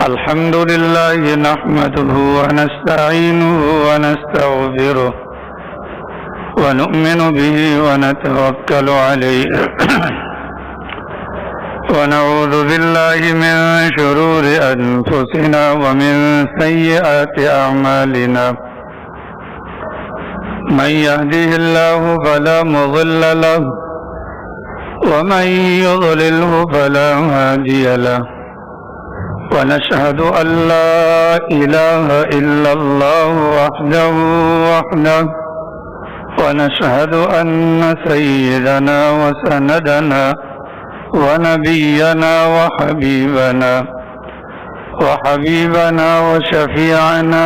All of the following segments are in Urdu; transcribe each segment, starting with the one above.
الحمد لله نحمده ونستعينه ونستغفره ونؤمن به ونتوكل عليه ونعوذ بالله من شرور أنفسنا ومن سيئات أعمالنا من يهده الله فلا مضل له ومن يضلله فلا هادي له ونشهد أن لا إله إلا الله وحده ونشهد أن سيدنا وسندنا ونبينا وحبيبنا وشفيعنا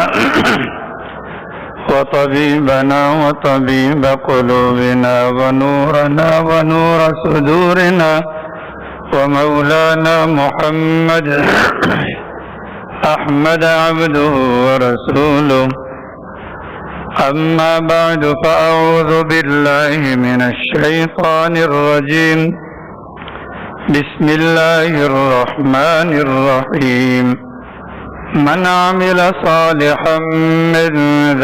وطبيبنا وطبيب قلوبنا ونورنا ونور صدورنا ومولانا محمد أحمد عبده ورسوله أما بعد فأعوذ بالله من الشيطان الرجيم بسم الله الرحمن الرحيم من عمل صالحا من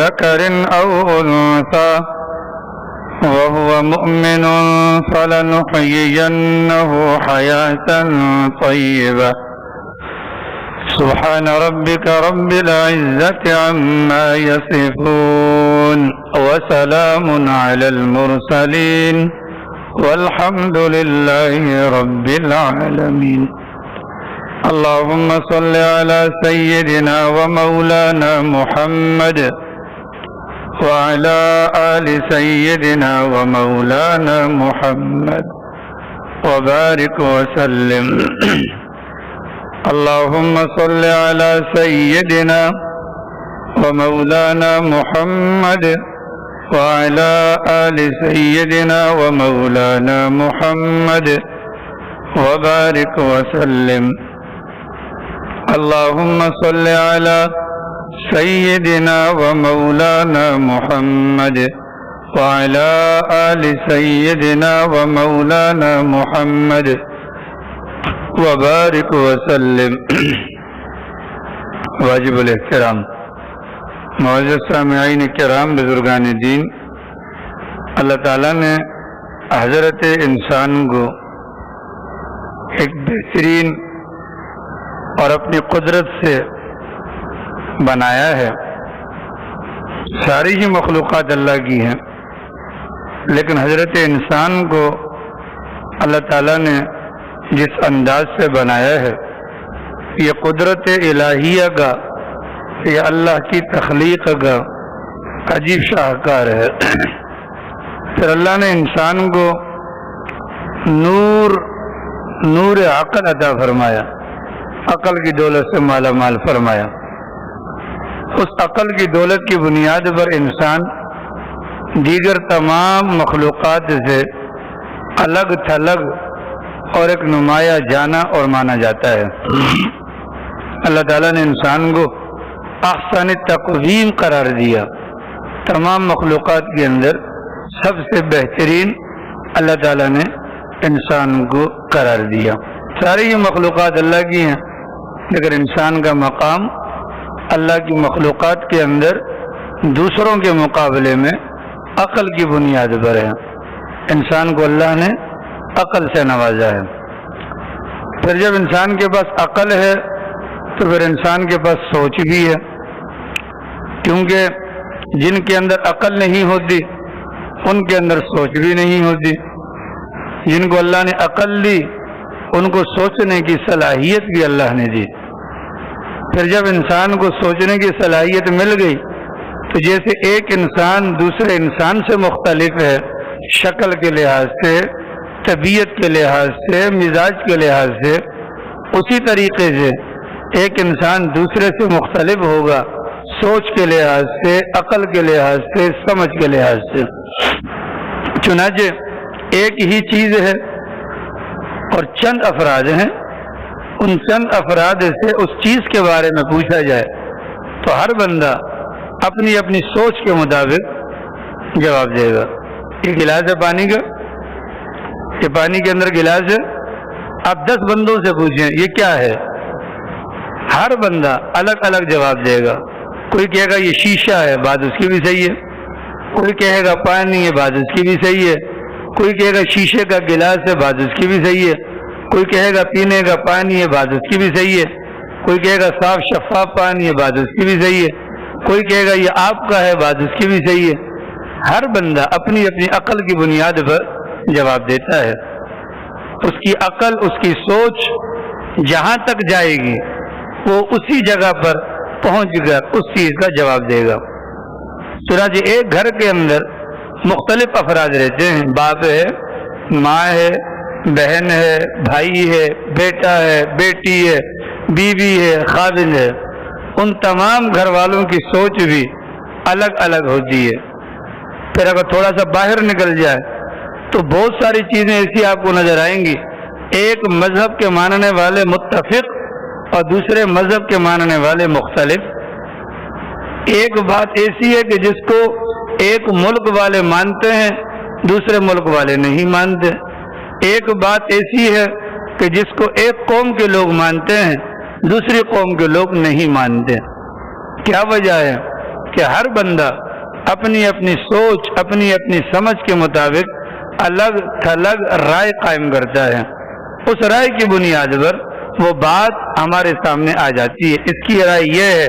ذكر أو أنثى وهو مؤمن فلنحيينه حياة طيبة سبحان ربك رب العزة عما يصفون وسلام على المرسلين والحمد لله رب العالمين اللهم صل على سيدنا ومولانا محمد وعلى آل سيدنا ومولانا محمد وبارك وسلم اللهم صل على سيدنا ومولانا محمد وعلى آل سيدنا ومولانا محمد وبارك وسلم اللهم صل على سيدنا ومولانا محمد وعلى آل سيدنا ومولانا محمد وبارك وسلم واجب الاحترام معزز سامعین کرام، بزرگان دین، اللہ تعالیٰ نے حضرت انسان کو ایک بہترین اور اپنی قدرت سے بنایا ہے۔ ساری ہی مخلوقات اللہ کی ہیں، لیکن حضرت انسان کو اللہ تعالیٰ نے جس انداز سے بنایا ہے، یہ قدرت الہیہ کا، یہ اللہ کی تخلیق کا عجیب شاہکار ہے۔ پھر اللہ نے انسان کو نور عقل عطا فرمایا، عقل کی دولت سے مالا مال فرمایا۔ اس عقل کی دولت کی بنیاد پر انسان دیگر تمام مخلوقات سے الگ تھلگ اور ایک نمایاں جانا اور مانا جاتا ہے۔ اللہ تعالیٰ نے انسان کو احسن تقویم قرار دیا، تمام مخلوقات کے اندر سب سے بہترین اللہ تعالیٰ نے انسان کو قرار دیا۔ ساری یہ مخلوقات اللہ کی ہیں، لیکن انسان کا مقام اللہ کی مخلوقات کے اندر دوسروں کے مقابلے میں عقل کی بنیاد پر ہے۔ انسان کو اللہ نے عقل سے نوازا ہے۔ پھر جب انسان کے پاس عقل ہے تو پھر انسان کے پاس سوچ بھی ہے، کیونکہ جن کے اندر عقل نہیں ہوتی ان کے اندر سوچ بھی نہیں ہوتی۔ جن کو اللہ نے عقل دی ان کو سوچنے کی صلاحیت بھی اللہ نے دی۔ پھر جب انسان کو سوچنے کی صلاحیت مل گئی تو جیسے ایک انسان دوسرے انسان سے مختلف ہے، شکل کے لحاظ سے، طبیعت کے لحاظ سے، مزاج کے لحاظ سے، اسی طریقے سے ایک انسان دوسرے سے مختلف ہوگا، سوچ کے لحاظ سے، عقل کے لحاظ سے، سمجھ کے لحاظ سے۔ چنانچہ ایک ہی چیز ہے اور چند افراد ہیں، ان چند افراد سے اس چیز کے بارے میں پوچھا جائے تو ہر بندہ اپنی اپنی سوچ کے مطابق جواب دے گا۔ یہ گلاس ہے پانی کا، یہ پانی کے اندر گلاس ہے، آپ 10 بندوں سے پوچھیں یہ کیا ہے، ہر بندہ الگ الگ جواب دے گا. کوئی کہے گا یہ شیشہ ہے، بات اس کی بھی صحیح ہے. کوئی کہے گا پانی ہے، بات اس کی بھی صحیح ہے. کوئی کہے گا شیشے کا گلاس ہے، بات اس کی بھی صحیح ہے. کوئی کہے گا پینے کا پانی ہے، بات اس کی بھی صحیح ہے. کوئی کہے گا صاف شفاف پانی ہے، بات اس کی بھی صحیح ہے. کوئی کہے گا یہ آپ کا ہے، بات اس کی بھی صحیح ہے. ہر بندہ اپنی اپنی عقل کی بنیاد پر جواب دیتا ہے. اس کی عقل، اس کی سوچ جہاں تک جائے گی وہ اسی جگہ پر پہنچ کر اس چیز کا جواب دے گا. چنانچہ ایک گھر کے اندر مختلف افراد رہتے ہیں. باپ ہے، ماں ہے، بہن ہے، بھائی ہے، بیٹا ہے، بیٹی ہے، بیوی ہے، خادم ہے. ان تمام گھر والوں کی سوچ بھی الگ الگ ہوتی ہے. پھر اگر تھوڑا سا باہر نکل جائے تو بہت ساری چیزیں ایسی آپ کو نظر آئیں گی. ایک مذہب کے ماننے والے متفق اور دوسرے مذہب کے ماننے والے مختلف. ایک بات ایسی ہے کہ جس کو ایک ملک والے مانتے ہیں دوسرے ملک والے نہیں مانتے. ایک بات ایسی ہے کہ جس کو ایک قوم کے لوگ مانتے ہیں دوسری قوم کے لوگ نہیں مانتے. کیا وجہ ہے؟ کہ ہر بندہ اپنی اپنی سوچ، اپنی اپنی سمجھ کے مطابق الگ تھلگ رائے قائم کرتا ہے. اس رائے کی بنیاد پر وہ بات ہمارے سامنے آ جاتی ہے. اس کی رائے یہ ہے،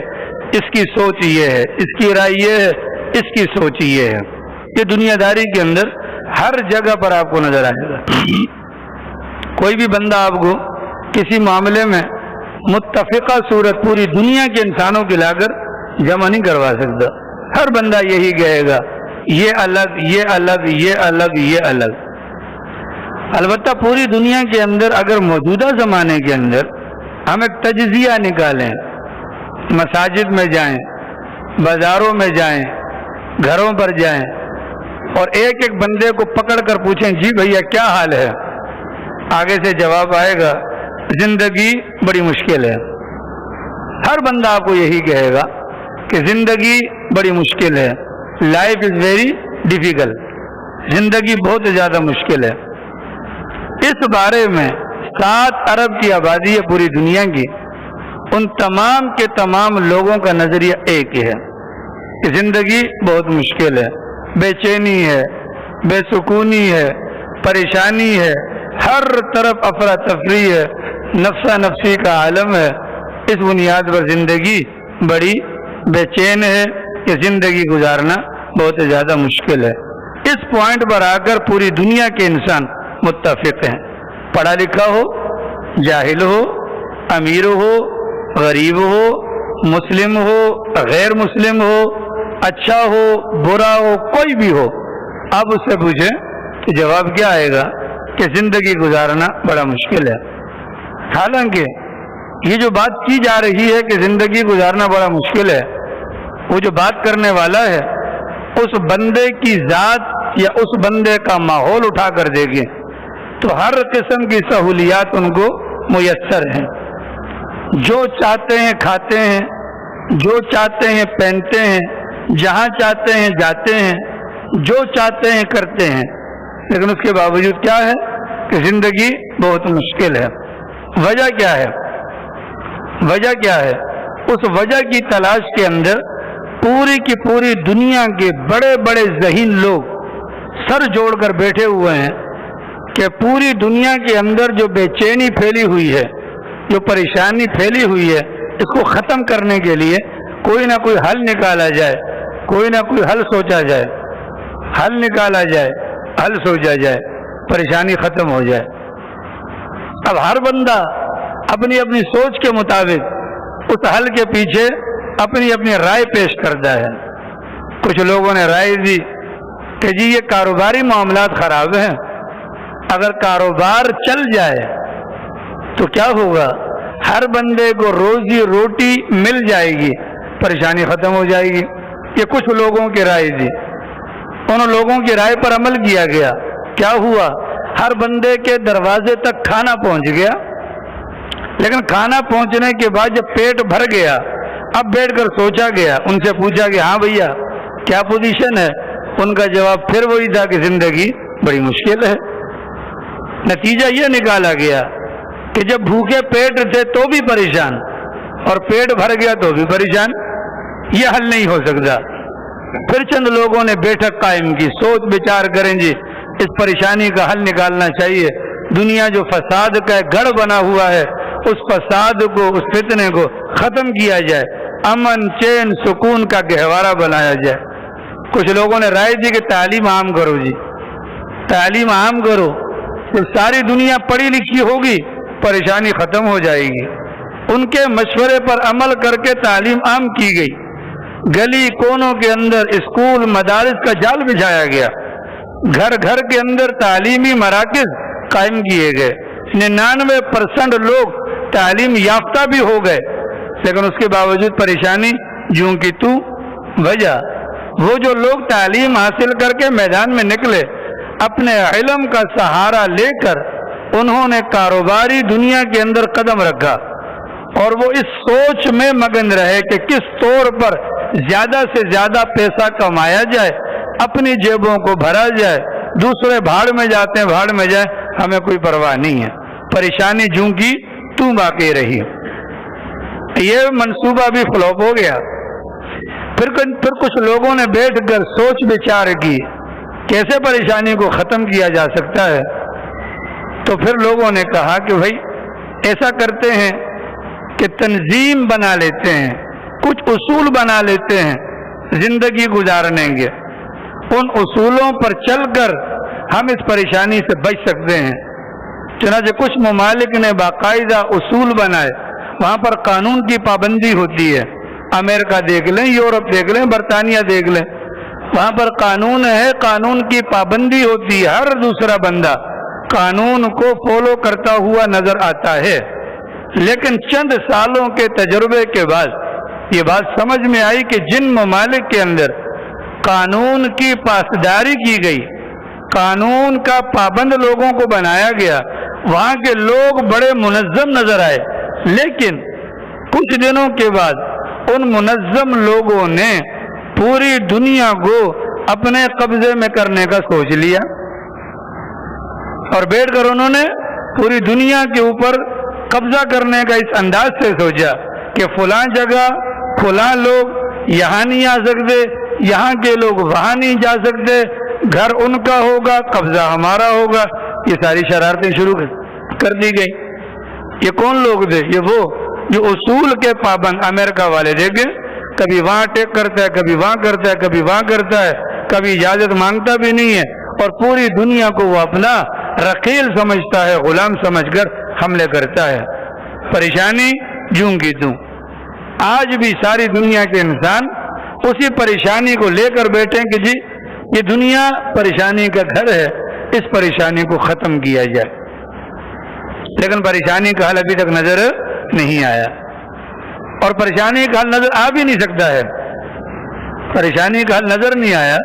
اس کی سوچ یہ ہے، اس کی رائے یہ ہے، اس کی سوچ یہ ہے. یہ دنیا داری کے اندر ہر جگہ پر آپ کو نظر آئے گا. کوئی بھی بندہ آپ کو کسی معاملے میں متفقہ صورت پوری دنیا کے انسانوں کے لا کر جمع نہیں کروا سکتا. ہر بندہ یہی کہے گا یہ الگ، یہ الگ، یہ الگ، یہ الگ. البتہ پوری دنیا کے اندر اگر موجودہ زمانے کے اندر ہم ایک تجزیہ نکالیں، مساجد میں جائیں، بازاروں میں جائیں، گھروں پر جائیں اور ایک ایک بندے کو پکڑ کر پوچھیں جی بھیا کیا حال ہے، آگے سے جواب آئے گا زندگی بڑی مشکل ہے. ہر بندہ آپ کو یہی کہے گا کہ زندگی بڑی مشکل ہے. Life is very difficult. زندگی بہت زیادہ مشکل ہے. اس بارے میں 7 ارب کی آبادی ہے پوری دنیا کی. ان تمام کے تمام لوگوں کا نظریہ ایک ہی ہے کہ زندگی بہت مشکل ہے، بے چینی ہے، بے سکونی ہے، پریشانی ہے، ہر طرف افراتفری ہے، نفسا نفسی کا عالم ہے. اس بنیاد پر زندگی بڑی بے چین ہے کہ زندگی گزارنا بہت زیادہ مشکل ہے. اس پوائنٹ پر آ کر پوری دنیا کے انسان متفق ہیں. پڑھا لکھا ہو، جاہل ہو، امیر ہو، غریب ہو، مسلم ہو، غیر مسلم ہو، اچھا ہو، برا ہو، کوئی بھی ہو، آپ اس سے پوچھیں کہ جواب کیا آئے گا کہ زندگی گزارنا بڑا مشکل ہے. حالانکہ یہ جو بات کی جا رہی ہے کہ زندگی گزارنا بڑا مشکل ہے، وہ جو بات کرنے والا ہے اس بندے کی ذات یا اس بندے کا ماحول اٹھا کر دیکھیں تو ہر قسم کی سہولیات ان کو میسر ہیں. جو چاہتے ہیں کھاتے ہیں، جو چاہتے ہیں پہنتے ہیں، جہاں چاہتے ہیں جاتے ہیں، جو چاہتے ہیں کرتے ہیں. لیکن اس کے باوجود کیا ہے کہ زندگی بہت مشکل ہے. وجہ کیا ہے؟ وجہ کیا ہے؟ اس وجہ کی تلاش کے اندر پوری کی پوری دنیا کے بڑے بڑے ذہین لوگ سر جوڑ کر بیٹھے ہوئے ہیں کہ پوری دنیا کے اندر جو بے چینی پھیلی ہوئی ہے، جو پریشانی پھیلی ہوئی ہے، اس کو ختم کرنے کے لیے کوئی نہ کوئی حل نکالا جائے، کوئی نہ کوئی حل سوچا جائے، حل نکالا جائے، حل سوچا جائے، پریشانی ختم ہو جائے. اب ہر بندہ اپنی اپنی سوچ کے مطابق اس حل کے پیچھے اپنی اپنی رائے پیش کرتا ہے. کچھ لوگوں نے رائے دی کہ جی یہ کاروباری معاملات خراب ہیں، اگر کاروبار چل جائے تو کیا ہوگا، ہر بندے کو روزی روٹی مل جائے گی، پریشانی ختم ہو جائے گی. یہ کچھ لوگوں کی رائے دی. ان لوگوں کی رائے پر عمل کیا گیا. کیا ہوا، ہر بندے کے دروازے تک کھانا پہنچ گیا. لیکن کھانا پہنچنے کے بعد جب پیٹ بھر گیا، اب بیٹھ کر سوچا گیا، ان سے پوچھا کہ ہاں بھیا کیا پوزیشن ہے؟ ان کا جواب پھر وہی تھا کہ زندگی بڑی مشکل ہے. نتیجہ یہ نکالا گیا کہ جب بھوکے پیٹ تھے تو بھی پریشان اور پیٹ بھر گیا تو بھی پریشان. یہ حل نہیں ہو سکتا. پھر چند لوگوں نے بیٹھک قائم کی, سوچ بچار کریں جی اس پریشانی کا حل نکالنا چاہیے. دنیا جو فساد کا گڑھ بنا ہوا ہے, اس فساد کو, اس فتنے کو ختم کیا جائے, امن چین سکون کا گہوارہ بنایا جائے. کچھ لوگوں نے رائے دی کہ تعلیم عام کرو جی, تعلیم عام کرو, تو ساری دنیا پڑھی لکھی ہوگی, پریشانی ختم ہو جائے گی. ان کے مشورے پر عمل کر کے تعلیم عام کی گئی. گلی کونوں کے اندر اسکول مدارس کا جال بچھایا گیا. گھر گھر کے اندر تعلیمی مراکز قائم کیے گئے. 99% لوگ تعلیم یافتہ بھی ہو گئے, لیکن اس کے باوجود پریشانی جوں کی تو وجہ. وہ جو لوگ تعلیم حاصل کر کے میدان میں نکلے, اپنے علم کا سہارا لے کر انہوں نے کاروباری دنیا کے اندر قدم رکھا, اور وہ اس سوچ میں مگن رہے کہ کس طور پر زیادہ سے زیادہ پیسہ کمایا جائے, اپنی جیبوں کو بھرا جائے. دوسرے بھاڑ میں جاتے ہیں, بھاڑ میں جائے, ہمیں کوئی پرواہ نہیں ہے. پریشانی جوں کی توں باقی رہی. یہ منصوبہ بھی فلوپ ہو گیا. پھر کچھ لوگوں نے بیٹھ کر سوچ بچار کی کیسے پریشانی کو ختم کیا جا سکتا ہے. تو پھر لوگوں نے کہا کہ بھائی ایسا کرتے ہیں کہ تنظیم بنا لیتے ہیں, کچھ اصول بنا لیتے ہیں زندگی گزارنے کے. ان اصولوں پر چل کر ہم اس پریشانی سے بچ سکتے ہیں. چنانچہ کچھ ممالک نے باقاعدہ اصول بنائے, وہاں پر قانون کی پابندی ہوتی ہے. امریکہ دیکھ لیں, یورپ دیکھ لیں, برطانیہ دیکھ لیں, وہاں پر قانون ہے, قانون کی پابندی ہوتی ہے. ہر دوسرا بندہ قانون کو فالو کرتا ہوا نظر آتا ہے. لیکن چند سالوں کے تجربے کے بعد یہ بات سمجھ میں آئی کہ جن ممالک کے اندر قانون کی پاسداری کی گئی, قانون کا پابند لوگوں کو بنایا گیا, وہاں کے لوگ بڑے منظم نظر آئے. لیکن کچھ دنوں کے بعد ان منظم لوگوں نے پوری دنیا کو اپنے قبضے میں کرنے کا سوچ لیا, اور بیٹھ کر انہوں نے پوری دنیا کے اوپر قبضہ کرنے کا اس انداز سے سوچا کہ فلاں جگہ فلاں لوگ یہاں نہیں آ سکتے, یہاں کے لوگ وہاں نہیں جا سکتے, گھر ان کا ہوگا, قبضہ ہمارا ہوگا. یہ ساری شرارتیں شروع کر دی گئی. یہ کون لوگ تھے؟ یہ وہ جو اصول کے پابند. امریکہ والے دیکھیں, کبھی وہاں ٹیک کرتا ہے, کبھی وہاں کرتا ہے, کبھی وہاں کرتا ہے, کبھی اجازت مانگتا بھی نہیں ہے, اور پوری دنیا کو وہ اپنا رقیل سمجھتا ہے, غلام سمجھ کر حملے کرتا ہے. پریشانی جوں کی توں. آج بھی ساری دنیا کے انسان اسی پریشانی کو لے کر بیٹھے کہ جی یہ دنیا پریشانی کا گھر ہے, اس پریشانی کو ختم کیا جائے. لیکن پریشانی کا حل ابھی تک نظر نہیں آیا, اور پریشانی کا حل نظر آ بھی نہیں سکتا ہے. پریشانی کا حل نظر نہیں آیا,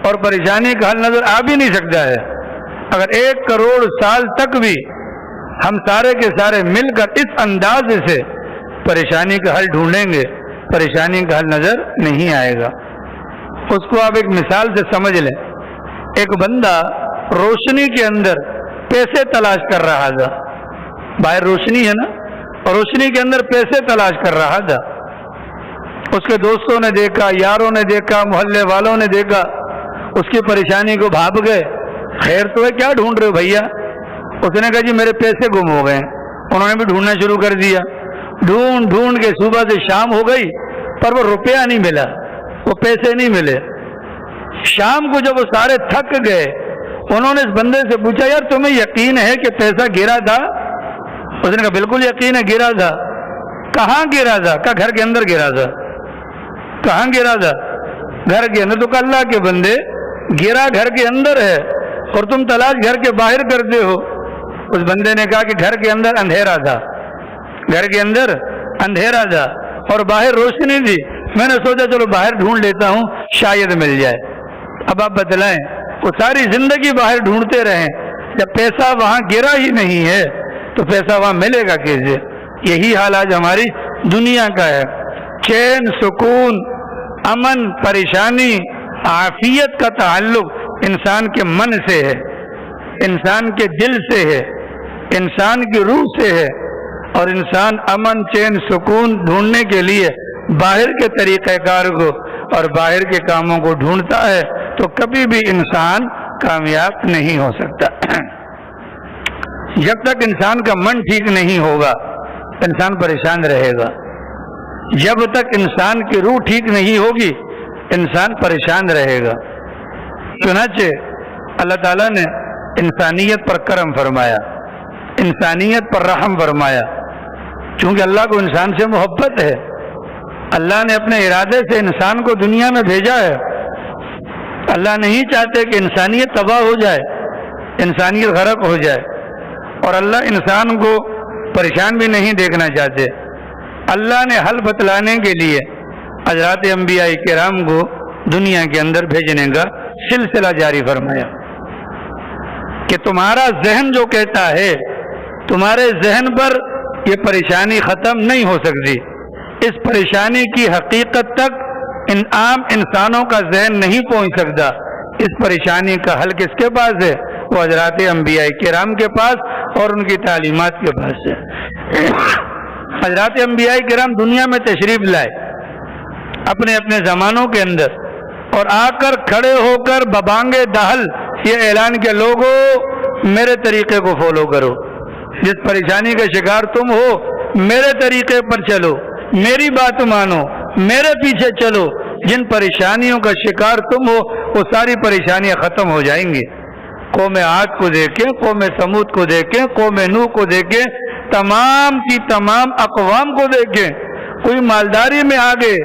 اور پریشانی کا حل نظر آ بھی نہیں سکتا ہے. اگر 1 کروڑ سال تک بھی ہم سارے کے سارے مل کر اس انداز سے پریشانی کا حل ڈھونڈیں گے, پریشانی کا حل نظر نہیں آئے گا. اس کو آپ ایک مثال سے سمجھ لیں. ایک بندہ روشنی کے اندر پیسے تلاش کر رہا تھا. باہر روشنی ہے نا, روشنی کے اندر پیسے تلاش کر رہا تھا. اس کے دوستوں نے دیکھا, یاروں نے دیکھا, محلے والوں نے دیکھا, اس کی پریشانی کو بھاپ گئے. خیر تو ہے, کیا ڈھونڈ رہے ہو بھیا؟ اس نے کہا جی میرے پیسے گم ہو گئے. انہوں نے بھی ڈھونڈنا شروع کر دیا. ڈھونڈ ڈھونڈ کے صبح سے شام ہو گئی, پر وہ روپیہ نہیں ملا, وہ پیسے نہیں ملے. شام کو جب وہ سارے تھک گئے, انہوں نے اس بندے سے پوچھا یار تمہیں یقین ہے کہ پیسہ گرا تھا؟ اس نے کہا بالکل یقین ہے گرا تھا. کہاں گرا تھا؟ کہا گھر کے اندر گرا تھا. کہاں گرا تھا؟ گھر کے اندر. تو کہا اللہ کے بندے, گرا گھر کے اندر ہے اور تم تلاش گھر کے باہر کرتے ہو. اس بندے نے کہا کہ گھر کے اندر اندھیرا تھا, گھر کے اندر اندھیرا تھا اور باہر روشنی تھی. میں نے سوچا چلو باہر ڈھونڈ لیتا ہوں, شاید مل جائے. اب آپ بتلائیں, وہ ساری زندگی باہر ڈھونڈتے رہیں, جب پیسہ وہاں گرا ہی نہیں ہے تو پیسہ وہاں ملے گا کیسے؟ یہی حال آج ہماری دنیا کا ہے. چین, سکون, امن, پریشانی, عافیت کا تعلق انسان کے من سے ہے, انسان کے دل سے ہے, انسان کی روح سے ہے. اور انسان امن چین سکون ڈھونڈنے کے لیے باہر کے طریقہ کار کو اور باہر کے کاموں کو ڈھونڈتا ہے تو کبھی بھی انسان کامیاب نہیں ہو سکتا۔ جب تک انسان کا من ٹھیک نہیں ہوگا انسان پریشان رہے گا، جب تک انسان کی روح ٹھیک نہیں ہوگی انسان پریشان رہے گا۔ چنانچہ اللہ تعالیٰ نے انسانیت پر کرم فرمایا، انسانیت پر رحم فرمایا، چونکہ اللہ کو انسان سے محبت ہے۔ اللہ نے اپنے ارادے سے انسان کو دنیا میں بھیجا ہے۔ اللہ نہیں چاہتے کہ انسانیت تباہ ہو جائے، انسانیت غرق ہو جائے، اور اللہ انسان کو پریشان بھی نہیں دیکھنا چاہتے۔ اللہ نے حل بتلانے کے لیے حضرات انبیاء کرام کو دنیا کے اندر بھیجنے کا سلسلہ جاری فرمایا کہ تمہارا ذہن جو کہتا ہے، تمہارے ذہن پر یہ پریشانی ختم نہیں ہو سکتی، اس پریشانی کی حقیقت تک ان عام انسانوں کا ذہن نہیں پہنچ سکتا۔ اس پریشانی کا حل کس کے پاس ہے؟ وہ حضرات انبیاء کرام کے پاس اور ان کی تعلیمات کے پاس ہے۔ حضرات انبیاء کرام دنیا میں تشریف لائے اپنے اپنے زمانوں کے اندر، اور آ کر کھڑے ہو کر ببانگ دہل یہ اعلان کہ لوگوں میرے طریقے کو فالو کرو، جس پریشانی کا شکار تم ہو میرے طریقے پر چلو، میری بات مانو، میرے پیچھے چلو، جن پریشانیوں کا شکار تم ہو وہ ساری پریشانیاں ختم ہو جائیں گی۔ قوم عاد کو دیکھیں، قوم سمود کو دیکھیں، قوم نوح کو دیکھیں، تمام کی تمام اقوام کو دیکھیں، کوئی مالداری میں آگے،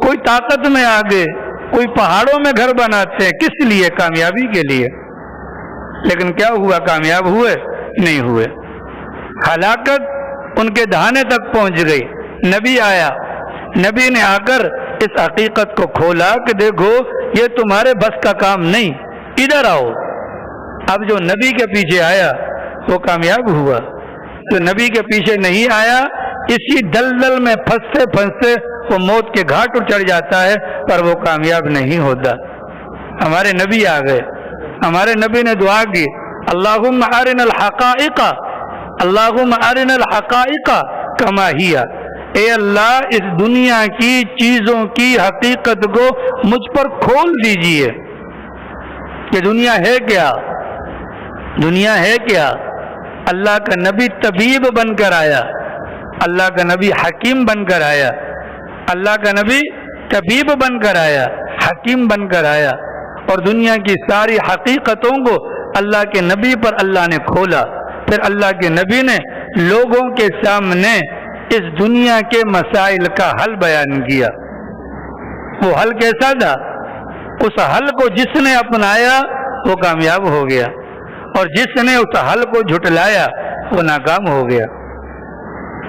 کوئی طاقت میں آگے، کوئی پہاڑوں میں گھر بناتے ہیں، کس لیے؟ کامیابی کے لیے۔ لیکن کیا ہوا؟ کامیاب ہوئے؟ نہیں ہوئے۔ ہلاکت ان کے دہانے تک پہنچ گئی۔ نبی آیا، نبی نے آ کر اس حقیقت کو کھولا کہ دیکھو یہ تمہارے بس کا کام نہیں، ادھر آؤ۔ اب جو نبی کے پیچھے آیا وہ کامیاب ہوا، جو نبی کے پیچھے نہیں آیا اسی دلدل میں پھنستے پھنستے وہ موت کے گھاٹ پر چڑھ جاتا ہے، پر وہ کامیاب نہیں ہوتا۔ ہمارے نبی آ گئے، ہمارے نبی نے دعا کی، اللہم ارنا الحقائق، اللہم ارنا الحقائق کما ہی، اے اللہ اس دنیا کی چیزوں کی حقیقت کو مجھ پر کھول دیجئے کہ دنیا ہے کیا، دنیا ہے کیا۔ اللہ کا نبی طبیب بن کر آیا، اللہ کا نبی حکیم بن کر آیا، اللہ کا نبی طبیب بن کر آیا، حکیم بن کر آیا، اور دنیا کی ساری حقیقتوں کو اللہ کے نبی پر اللہ نے کھولا۔ پھر اللہ کے نبی نے لوگوں کے سامنے اس دنیا کے مسائل کا حل بیان کیا۔ وہ حل کیسا تھا؟ اس حل کو جس نے اپنایا وہ کامیاب ہو گیا، اور جس نے اس حل کو جھٹلایا وہ ناکام ہو گیا۔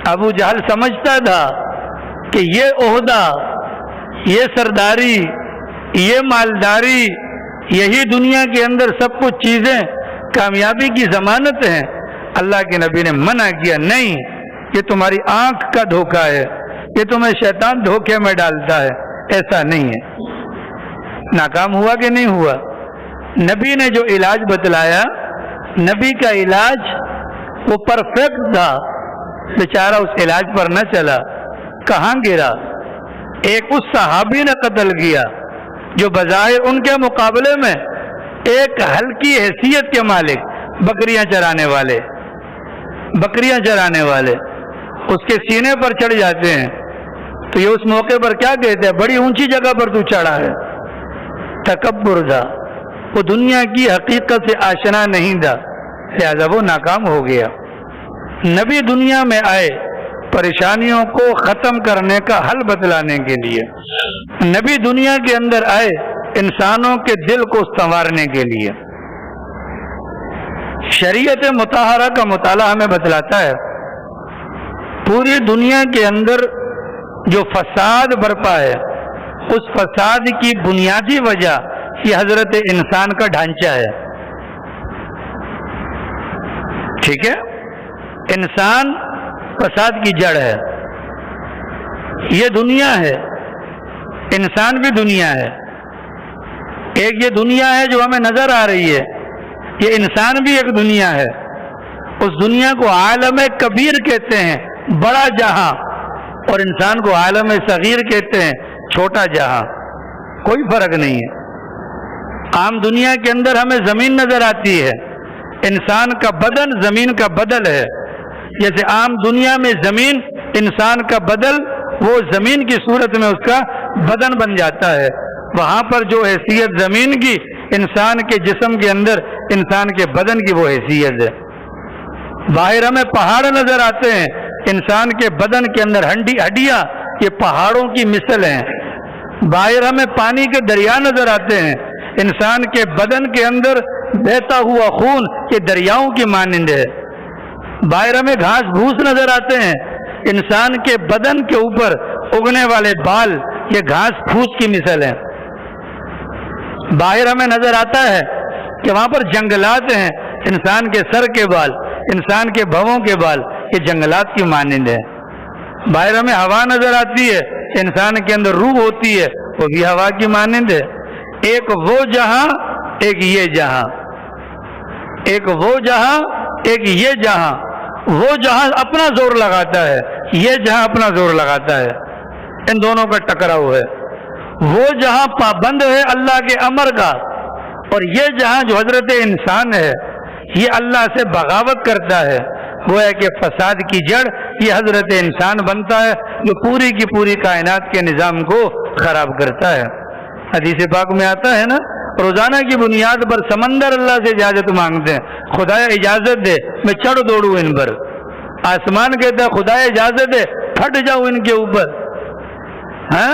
ابو جہل سمجھتا تھا کہ یہ عہدہ، یہ سرداری، یہ مالداری، یہی دنیا کے اندر سب کچھ چیزیں کامیابی کی ضمانت ہیں۔ اللہ کے نبی نے منع کیا، نہیں، یہ تمہاری آنکھ کا دھوکہ ہے، یہ تمہیں شیطان دھوکے میں ڈالتا ہے، ایسا نہیں ہے۔ ناکام ہوا کہ نہیں ہوا؟ نبی نے جو علاج بتلایا، نبی کا علاج وہ پرفیکٹ تھا، بیچارہ اس علاج پر نہ چلا، کہاں گرا؟ ایک اس صحابی نے قتل کیا جو بظاہر ان کے مقابلے میں ایک ہلکی حیثیت کے مالک، بکریاں چرانے والے، بکریاں چرانے والے اس کے سینے پر چڑھ جاتے ہیں تو یہ اس موقع پر کیا کہتے ہیں؟ بڑی اونچی جگہ پر تو چڑھا ہے۔ تکبر تھا، وہ دنیا کی حقیقت سے آشنا نہیں تھا، لہذا وہ ناکام ہو گیا۔ نبی دنیا میں آئے پریشانیوں کو ختم کرنے کا حل بتلانے کے لیے، نبی دنیا کے اندر آئے انسانوں کے دل کو سنوارنے کے لیے۔ شریعت مطہرہ کا مطالعہ ہمیں بتلاتا ہے پوری دنیا کے اندر جو فساد برپا ہے، اس فساد کی بنیادی وجہ یہ حضرت انسان کا ڈھانچہ ہے۔ ٹھیک ہے، انسان فساد کی جڑ ہے، یہ دنیا ہے، انسان بھی دنیا ہے۔ ایک یہ دنیا ہے جو ہمیں نظر آ رہی ہے، یہ انسان بھی ایک دنیا ہے۔ اس دنیا کو عالم کبیر کہتے ہیں، بڑا جہاں، اور انسان کو عالم صغیر کہتے ہیں، چھوٹا جہاں، کوئی فرق نہیں ہے۔ عام دنیا کے اندر ہمیں زمین نظر آتی ہے، انسان کا بدن زمین کا بدل ہے۔ جیسے عام دنیا میں زمین انسان کا بدل، وہ زمین کی صورت میں اس کا بدن بن جاتا ہے، وہاں پر جو حیثیت زمین کی انسان کے جسم کے اندر انسان کے بدن کی وہ حیثیت ہے۔ باہر ہمیں پہاڑ نظر آتے ہیں، انسان کے بدن کے اندر ہڈیاں یہ پہاڑوں کی مثل ہیں۔ باہر ہمیں پانی کے دریا نظر آتے ہیں، انسان کے بدن کے اندر بہتا ہوا خون یہ دریاؤں کی مانند ہے۔ باہر ہمیں گھاس پھوس نظر آتے ہیں، انسان کے بدن کے اوپر اگنے والے بال یہ گھاس پھوس کی مثل ہیں۔ باہر ہمیں نظر آتا ہے کہ وہاں پر جنگلات ہیں، انسان کے سر کے بال، انسان کے بھووں کے بال یہ جنگلات کی مانند ہے۔ باہر ہمیں ہوا نظر آتی ہے، انسان کے اندر روح ہوتی ہے، وہ بھی ہوا کی مانند ہے۔ ایک وہ جہاں ایک یہ جہاں، ایک وہ جہاں ایک یہ جہاں۔ وہ جہاں اپنا زور لگاتا ہے، یہ جہاں اپنا زور لگاتا ہے، ان دونوں کا ٹکراؤ ہے۔ وہ جہاں پابند ہے اللہ کے امر کا، اور یہ جہاں جو حضرت انسان ہے یہ اللہ سے بغاوت کرتا ہے، وہ ہے کہ فساد کی جڑ یہ حضرت انسان بنتا ہے جو پوری کی پوری کائنات کے نظام کو خراب کرتا ہے۔ حدیث پاک میں آتا ہے نا، روزانہ کی بنیاد پر سمندر اللہ سے اجازت مانگتے ہیں، خدایا اجازت دے میں چڑھ دوڑوں ان پر۔ آسمان کہتا ہے خدایا اجازت دے پھٹ جاؤ ان کے اوپر۔ ہاں،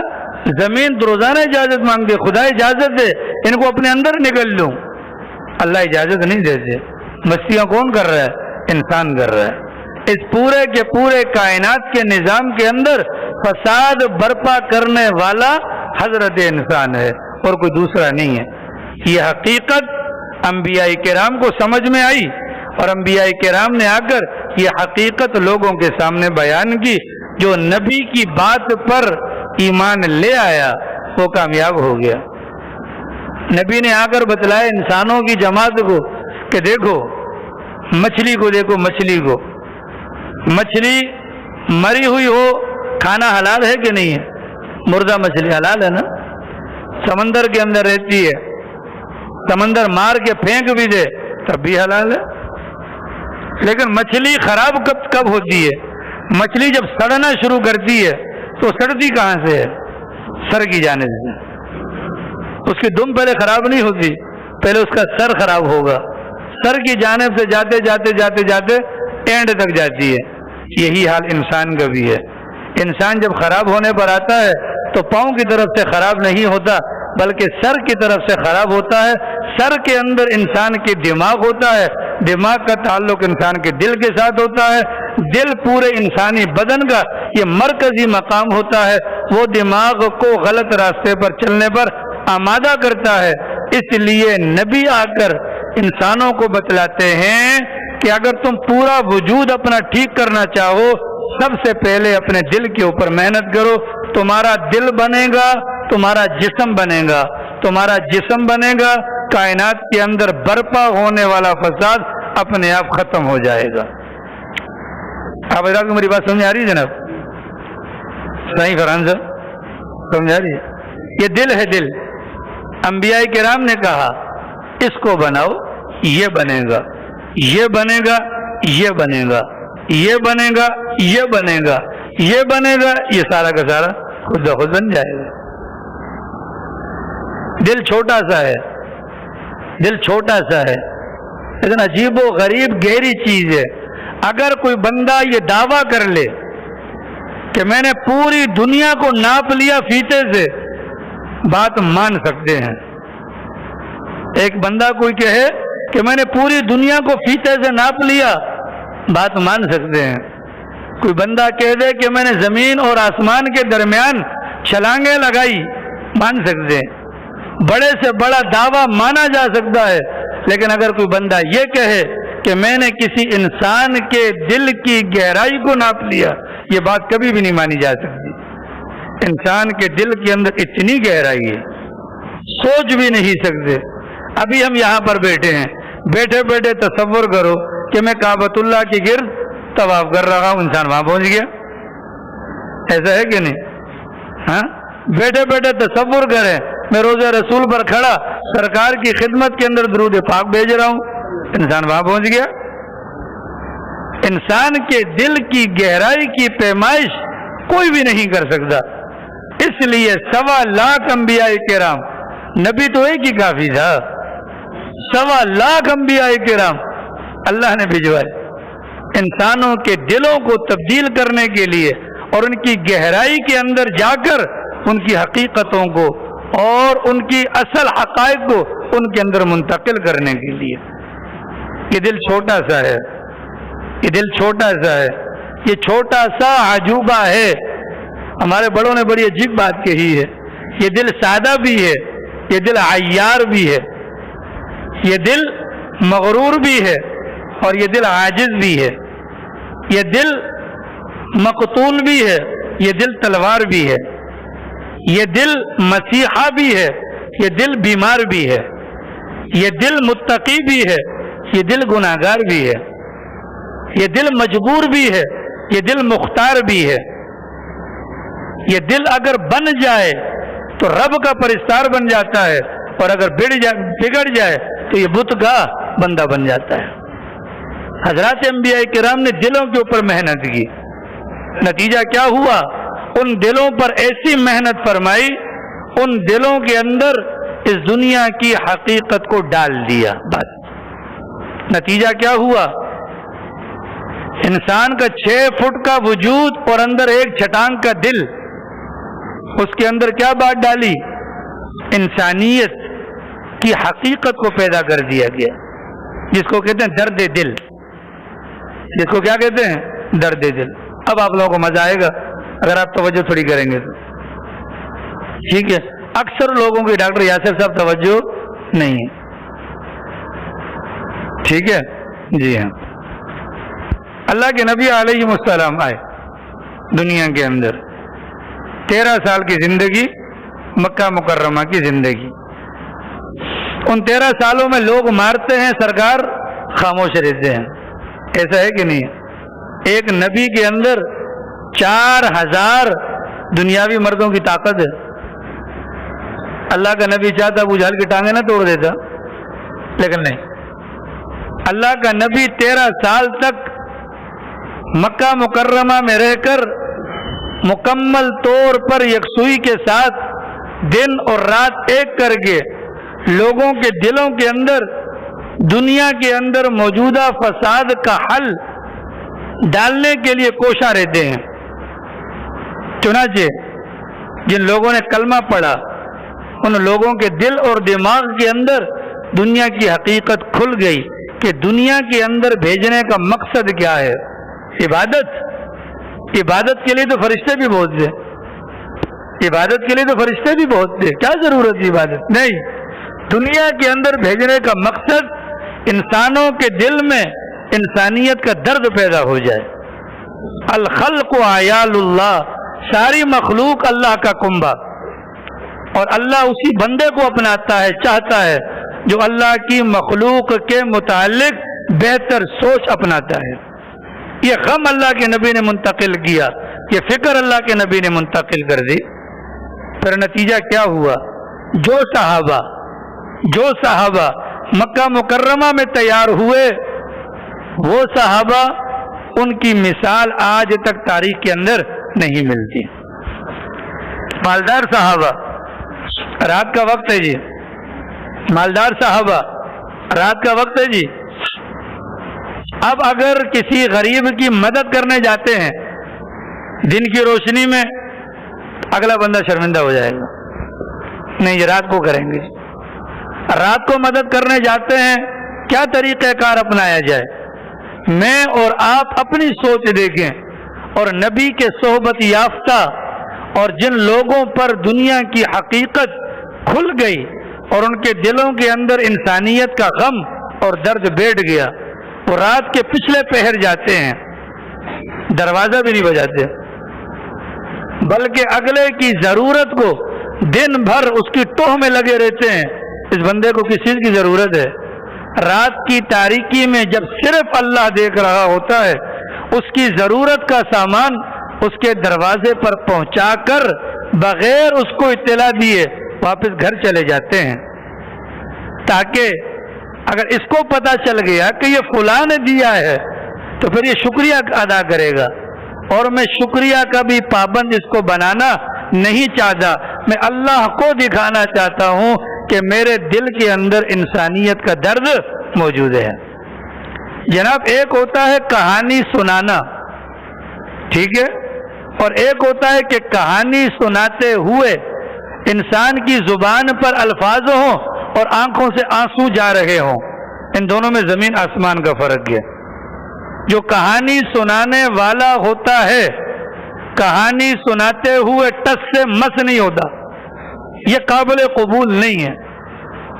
زمین تو روزانہ اجازت مانگتے، خدا اجازت دے ان کو اپنے اندر نگل لوں، اللہ اجازت نہیں دیتے۔ مستیاں کون کر رہا ہے؟ انسان کر رہا ہے۔ اس پورے کے پورے کائنات کے نظام کے اندر فساد برپا کرنے والا حضرت انسان ہے اور کوئی دوسرا نہیں ہے۔ یہ حقیقت انبیاء کرام کو سمجھ میں آئی، اور انبیاء کرام نے آ کر یہ حقیقت لوگوں کے سامنے بیان کی۔ جو نبی کی بات پر ایمان لے آیا وہ کامیاب ہو گیا۔ نبی نے آ کر بتلایا انسانوں کی جماعت کو کہ دیکھو مچھلی کو، دیکھو مچھلی کو، مچھلی مری ہوئی ہو کھانا حلال ہے کہ نہیں ہے؟ مردہ مچھلی حلال ہے نا، سمندر کے اندر رہتی ہے، سمندر مار کے پھینک بھی دے تب بھی حلال ہے۔ لیکن مچھلی خراب کب ہوتی ہے؟ مچھلی جب سڑنا شروع کرتی ہے تو سڑتی کہاں سے ہے؟ سر کی جانب سے۔ اس کی دم پہلے خراب نہیں ہوتی، پہلے اس کا سر خراب ہوگا، سر کی جانب سے جاتے جاتے جاتے جاتے اینڈ تک جاتی ہے۔ یہی حال انسان کا بھی ہے۔ انسان جب خراب ہونے پر آتا ہے تو پاؤں کی طرف سے خراب نہیں ہوتا بلکہ سر کی طرف سے خراب ہوتا ہے۔ سر کے اندر انسان کے دماغ ہوتا ہے، دماغ کا تعلق انسان کے دل کے ساتھ ہوتا ہے، دل پورے انسانی بدن کا یہ مرکزی مقام ہوتا ہے، وہ دماغ کو غلط راستے پر چلنے پر آمادہ کرتا ہے۔ اس لیے نبی آ کر انسانوں کو بتلاتے ہیں کہ اگر تم پورا وجود اپنا ٹھیک کرنا چاہو سب سے پہلے اپنے دل کے اوپر محنت کرو۔ تمہارا دل بنے گا تمہارا جسم بنے گا، تمہارا جسم بنے گا، کائنات کے اندر برپا ہونے والا فساد اپنے آپ ختم ہو جائے گا۔ آپ ادھر کو میری بات سمجھ آ رہی ہے جناب؟ صحیح فرحان صاحب سمجھ آ رہی ہے؟ یہ دل ہے، دل انبیاء کرام نے کہا اس کو بناؤ، یہ بنے گا، یہ بنے گا، یہ بنے گا، یہ بنے گا، یہ بنے گا، یہ بنے گا، یہ سارا کا سارا خود بخود بن جائے گا۔ دل چھوٹا سا ہے، دل چھوٹا سا ہے لیکن عجیب و غریب گہری چیز ہے۔ اگر کوئی بندہ یہ دعویٰ کر لے کہ میں نے پوری دنیا کو ناپ لیا فیتے سے، بات مان سکتے ہیں۔ ایک بندہ کوئی کہے کہ میں نے پوری دنیا کو فیتے سے ناپ لیا، بات مان سکتے ہیں۔ کوئی بندہ کہہ دے کہ میں نے زمین اور آسمان کے درمیان چھلانگیں لگائی، مان سکتے ہیں۔ بڑے سے بڑا دعویٰ مانا جا سکتا ہے، لیکن اگر کوئی بندہ یہ کہے کہ میں نے کسی انسان کے دل کی گہرائی کو ناپ لیا، یہ بات کبھی بھی نہیں مانی جا سکتی۔ انسان کے دل کے اندر اتنی گہرائی ہے سوچ بھی نہیں سکتے۔ ابھی ہم یہاں پر بیٹھے ہیں، بیٹھے بیٹھے تصور کرو کہ میں کعبۃ اللہ کے گرد طواف کر رہا ہوں، انسان وہاں پہنچ گیا. ایسا ہے کہ نہیں؟ ہاں، بیٹھے بیٹھے تصور کریں میں روزہ رسول پر کھڑا سرکار کی خدمت کے اندر درود پاک بھیج رہا ہوں، انسان وہاں پہنچ گیا. انسان کے دل کی گہرائی کی پیمائش کوئی بھی نہیں کر سکتا. اس لیے 1.25 لاکھ انبیاء کرام، نبی تو ایک ہی کافی تھا، 1.25 لاکھ انبیاء کرام اللہ نے بھجوائے انسانوں کے دلوں کو تبدیل کرنے کے لیے اور ان کی گہرائی کے اندر جا کر ان کی حقیقتوں کو اور ان کی اصل حقائق کو ان کے اندر منتقل کرنے کے لیے. یہ دل چھوٹا سا ہے، یہ دل چھوٹا سا ہے، یہ چھوٹا سا عجوبہ ہے. ہمارے بڑوں نے بڑی عجیب بات کہی ہے، یہ دل سادہ بھی ہے، یہ دل عیار بھی ہے، یہ دل مغرور بھی ہے اور یہ دل عاجز بھی ہے، یہ دل مقتول بھی ہے، یہ دل تلوار بھی ہے، یہ دل مسیحا بھی ہے، یہ دل بیمار بھی ہے، یہ دل متقی بھی ہے، یہ دل گناہگار بھی ہے، یہ دل مجبور بھی ہے، یہ دل مختار بھی ہے. یہ دل اگر بن جائے تو رب کا پرستار بن جاتا ہے اور اگر بگڑ جائے تو یہ بت کا بندہ بن جاتا ہے. حضرات انبیاء کرام نے دلوں کے اوپر محنت کی، نتیجہ کیا ہوا؟ ان دلوں پر ایسی محنت فرمائی، ان دلوں کے اندر اس دنیا کی حقیقت کو ڈال دیا. بس نتیجہ کیا ہوا؟ انسان کا 6 فٹ کا وجود اور اندر ایک چھٹان کا دل، اس کے اندر کیا بات ڈالی؟ انسانیت کی حقیقت کو پیدا کر دیا گیا، جس کو کہتے ہیں درد دل. جس کو کیا کہتے ہیں؟ درد دل. اب آپ لوگوں کو مزہ آئے گا اگر آپ توجہ تھوڑی کریں گے تو. ٹھیک ہے، اکثر لوگوں کی ڈاکٹر یاسر صاحب توجہ نہیں ہے. ٹھیک ہے جی ہاں. اللہ کے نبی علیہ السلام آئے دنیا کے اندر، 13 سال کی زندگی، مکہ مکرمہ کی زندگی. ان 13 سالوں میں لوگ مارتے ہیں، سرکار خاموش رہتے ہیں. ایسا ہے کہ نہیں؟ ایک نبی کے اندر 4000 دنیاوی مردوں کی طاقت ہے. اللہ کا نبی چاہتا ابو جہل کی ٹانگیں نہ توڑ دیتا، لیکن نہیں. اللہ کا نبی 13 سال تک مکہ مکرمہ میں رہ کر مکمل طور پر یکسوئی کے ساتھ دن اور رات ایک کر کے لوگوں کے دلوں کے اندر دنیا کے اندر موجودہ فساد کا حل ڈالنے کے لیے کوشاں رہتے ہیں. چنانچہ جن لوگوں نے کلمہ پڑھا ان لوگوں کے دل اور دماغ کے اندر دنیا کی حقیقت کھل گئی کہ دنیا کے اندر بھیجنے کا مقصد کیا ہے. عبادت کے لیے تو فرشتے بھی بہت تھے، عبادت کے لیے تو فرشتے بھی بہت تھے، کیا ضرورت ہے عبادت؟ نہیں. دنیا کے اندر بھیجنے کا مقصد انسانوں کے دل میں انسانیت کا درد پیدا ہو جائے. الخلق عیال اللہ، ساری مخلوق اللہ کا کنبہ، اور اللہ اسی بندے کو اپناتا ہے، چاہتا ہے جو اللہ کی مخلوق کے متعلق بہتر سوچ اپناتا ہے. یہ غم اللہ کے نبی نے منتقل کیا، یہ فکر اللہ کے نبی نے منتقل کر دی. پھر نتیجہ کیا ہوا؟ جو صحابہ مکہ مکرمہ میں تیار ہوئے، وہ صحابہ ان کی مثال آج تک تاریخ کے اندر نہیں ملتی. مالدار صحابہ، رات کا وقت ہے جی، مالدار صحابہ، رات کا وقت ہے جی. اب اگر کسی غریب کی مدد کرنے جاتے ہیں دن کی روشنی میں، اگلا بندہ شرمندہ ہو جائے گا، نہیں یہ رات کو کریں گے. رات کو مدد کرنے جاتے ہیں، کیا طریقہ کار اپنایا جائے؟ میں اور آپ اپنی سوچ دیکھیں اور نبی کے صحبت یافتہ اور جن لوگوں پر دنیا کی حقیقت کھل گئی اور ان کے دلوں کے اندر انسانیت کا غم اور درد بیٹھ گیا، وہ رات کے پچھلے پہر جاتے ہیں، دروازہ بھی نہیں بجاتے، بلکہ اگلے کی ضرورت کو دن بھر اس کی ٹوہ میں لگے رہتے ہیں. اس بندے کو کس چیز کی ضرورت ہے؟ رات کی تاریکی میں جب صرف اللہ دیکھ رہا ہوتا ہے اس کی ضرورت کا سامان اس کے دروازے پر پہنچا کر بغیر اس کو اطلاع دیے واپس گھر چلے جاتے ہیں، تاکہ اگر اس کو پتہ چل گیا کہ یہ فلاں نے دیا ہے تو پھر یہ شکریہ ادا کرے گا، اور میں شکریہ کا بھی پابند اس کو بنانا نہیں چاہتا، میں اللہ کو دکھانا چاہتا ہوں کہ میرے دل کے اندر انسانیت کا درد موجود ہے۔ جناب ایک ہوتا ہے کہانی سنانا، ٹھیک ہے، اور ایک ہوتا ہے کہ کہانی سناتے ہوئے انسان کی زبان پر الفاظ ہوں اور آنکھوں سے آنسو جا رہے ہوں، ان دونوں میں زمین آسمان کا فرق ہے۔ جو کہانی سنانے والا ہوتا ہے کہانی سناتے ہوئے ٹس سے مس نہیں ہوتا، یہ قابل قبول نہیں ہے،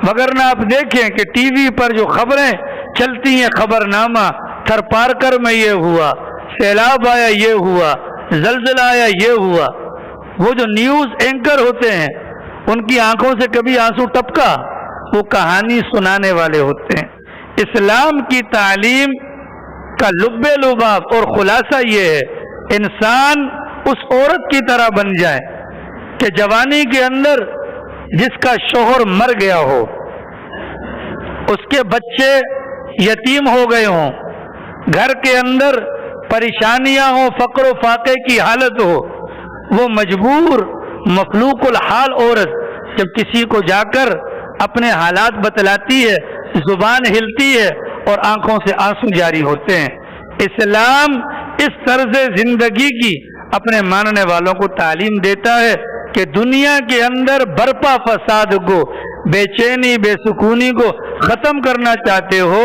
مگر نہ آپ دیکھیں کہ ٹی وی پر جو خبریں چلتی ہیں، خبر نامہ تھر پارکر میں یہ ہوا، سیلاب آیا یہ ہوا، زلزلہ آیا یہ ہوا، وہ جو نیوز اینکر ہوتے ہیں ان کی آنکھوں سے کبھی آنسو ٹپکا؟ وہ کہانی سنانے والے ہوتے ہیں۔ اسلام کی تعلیم کا لب لباب اور خلاصہ یہ ہے انسان اس عورت کی طرح بن جائے کہ جوانی کے اندر جس کا شوہر مر گیا ہو، اس کے بچے یتیم ہو گئے ہوں، گھر کے اندر پریشانیاں ہوں، فقر و فاقے کی حالت ہو، وہ مجبور مخلوق الحال عورت جب کسی کو جا کر اپنے حالات بتلاتی ہے، زبان ہلتی ہے اور آنکھوں سے آنسو جاری ہوتے ہیں۔ اسلام اس طرز زندگی کی اپنے ماننے والوں کو تعلیم دیتا ہے کہ دنیا کے اندر برپا فساد کو، بے چینی بے سکونی کو ختم کرنا چاہتے ہو،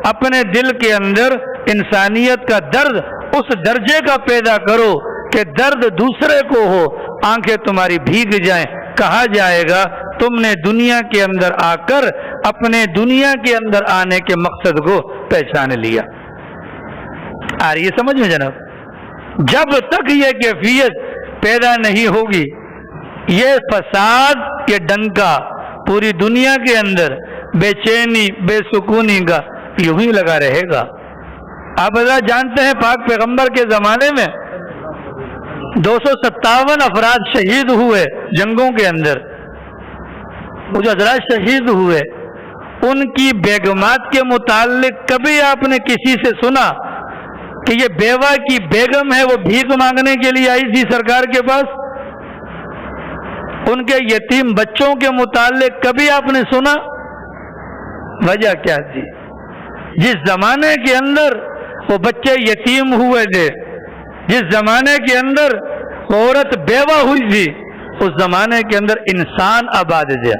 اپنے دل کے اندر انسانیت کا درد اس درجے کا پیدا کرو کہ درد دوسرے کو ہو، آنکھیں تمہاری بھیگ جائیں، کہا جائے گا تم نے دنیا کے اندر آ کر اپنے دنیا کے اندر آنے کے مقصد کو پہچان لیا۔ آ رہی ہے سمجھ میں جناب؟ جب تک یہ کیفیت پیدا نہیں ہوگی، یہ فساد، یہ ڈنکا پوری دنیا کے اندر بے چینی بے سکونی کا یوں ہی لگا رہے گا۔ آپ حضرات جانتے ہیں پاک پیغمبر کے زمانے میں 257 افراد شہید ہوئے جنگوں کے اندر۔ وہ جو حضرات شہید ہوئے ان کی بیگمات کے متعلق کبھی آپ نے کسی سے سنا کہ یہ بیوہ کی بیگم ہے وہ بھیک مانگنے کے لیے آئی تھی سرکار کے پاس؟ ان کے یتیم بچوں کے متعلق کبھی آپ نے سنا؟ وجہ کیا تھی؟ جس زمانے کے اندر وہ بچے یتیم ہوئے تھے، جس زمانے کے اندر وہ عورت بیوہ ہوئی تھی، اس زمانے کے اندر انسان آباد تھے،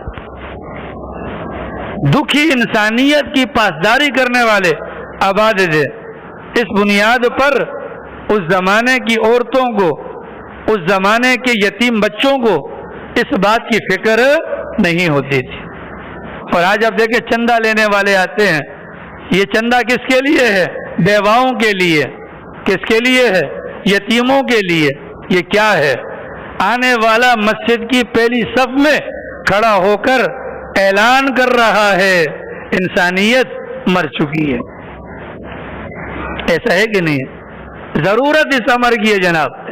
دکھی انسانیت کی پاسداری کرنے والے آباد تھے۔ اس بنیاد پر اس زمانے کی عورتوں کو، اس زمانے کے یتیم بچوں کو اس بات کی فکر نہیں ہوتی تھی۔ اور آج آپ دیکھیں چندہ لینے والے آتے ہیں، یہ چندہ کس کے لیے ہے؟ بیواؤں کے لیے۔ کس کے لیے ہے؟ یتیموں کے لیے۔ یہ کیا ہے؟ آنے والا مسجد کی پہلی صف میں کھڑا ہو کر اعلان کر رہا ہے انسانیت مر چکی ہے۔ ایسا ہے کہ نہیں؟ ضرورت اس امر کی ہے جناب۔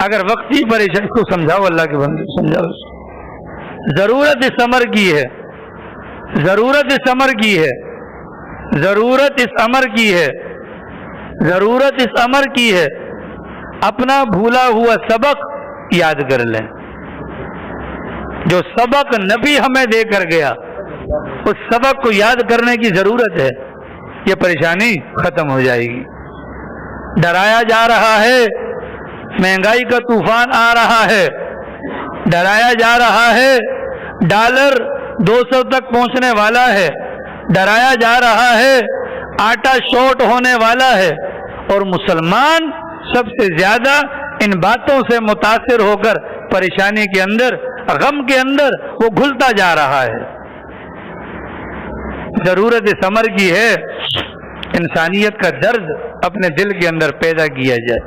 اگر وقتی پریشانی کو سمجھاؤ، اللہ کے بندے سمجھاؤ، ضرورت اس امر کی ہے، ضرورت اس امر کی ہے، ضرورت اس امر کی ہے، ضرورت اس امر کی ہے۔ اپنا بھولا ہوا سبق یاد کر لیں۔ جو سبق نبی ہمیں دے کر گیا اس سبق کو یاد کرنے کی ضرورت ہے، یہ پریشانی ختم ہو جائے گی۔ ڈرایا جا رہا ہے، مہنگائی کا طوفان آ رہا ہے، ڈرایا جا رہا ہے ڈالر 200 تک پہنچنے والا ہے، ڈرایا جا رہا ہے آٹا شارٹ ہونے والا ہے، اور مسلمان سب سے زیادہ ان باتوں سے متاثر ہو کر پریشانی کے اندر، غم کے اندر وہ گھلتا جا رہا ہے۔ ضرورت اس امر کی ہے انسانیت کا درد اپنے دل کے اندر پیدا کیا جائے۔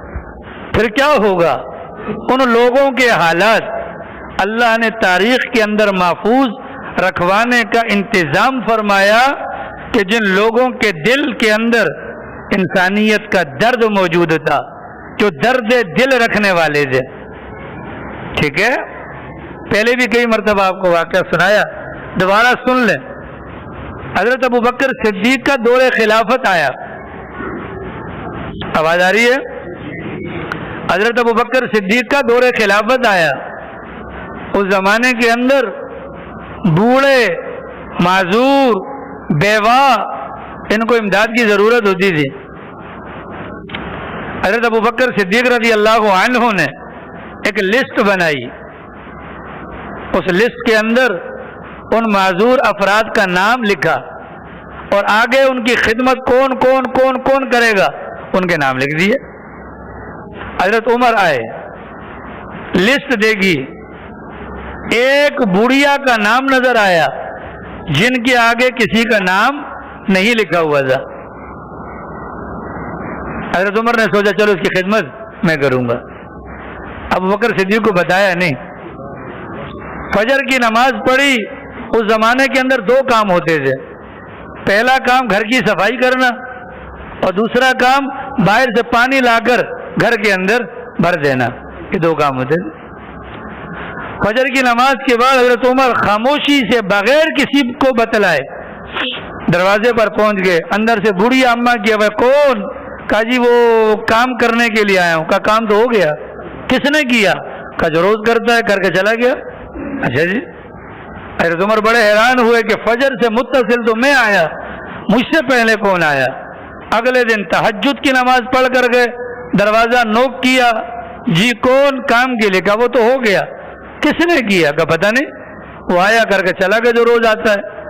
پھر کیا ہوگا؟ ان لوگوں کے حالات اللہ نے تاریخ کے اندر محفوظ رکھوانے کا انتظام فرمایا کہ جن لوگوں کے دل کے اندر انسانیت کا درد موجود تھا، جو درد دل رکھنے والے تھے. ٹھیک ہے، پہلے بھی کئی مرتبہ آپ کو واقعہ سنایا، دوبارہ سن لیں. حضرت ابو بکر صدیق کا دور خلافت آیا. آواز آ رہی ہے؟ حضرت ابو بکر صدیق کا دور خلافت آیا. اس زمانے کے اندر بوڑھے، معذور، بیوہ، ان کو امداد کی ضرورت ہوتی تھی. حضرت ابو بکر صدیق رضی اللہ عنہ نے ایک لسٹ بنائی. اس لسٹ کے اندر ان معذور افراد کا نام لکھا اور آگے ان کی خدمت کون کون کون کون کرے گا ان کے نام لکھ دیے. حضرت عمر آئے، لسٹ دیکھی، ایک بڑھیا کا نام نظر آیا جن کے آگے کسی کا نام نہیں لکھا ہوا تھا. حضرت عمر نے سوچا چلو اس کی خدمت میں کروں گا. ابو بکر صدیق کو بتایا نہیں. فجر کی نماز پڑھی. اس زمانے کے اندر دو کام ہوتے تھے، پہلا کام گھر کی صفائی کرنا اور دوسرا کام باہر سے پانی لا کر گھر کے اندر بھر دینا. یہ دو کام ہوتے تھے. فجر کی نماز کے بعد حضرت عمر خاموشی سے بغیر کسی کو بتلائے دروازے پر پہنچ گئے. اندر سے بوڑھی اماں کی آواز، کون؟ کہا جی وہ کام کرنے کے لیے آیا ہوں. کہا کام تو ہو گیا. کس نے کیا؟ کہا جو روز کرتا ہے، کر کے چلا گیا. اچھا جی. حضرت عمر بڑے حیران ہوئے کہ فجر سے متصل تو میں آیا، مجھ سے پہلے کون آیا؟ اگلے دن تہجد کی نماز پڑھ کر گئے، دروازہ نوک کیا، جی کون؟ کام کے لیے. کہا وہ تو ہو گیا. کس نے کیا؟ کہا پتہ نہیں، وہ آیا کر کے چلا گیا جو روز آتا ہے.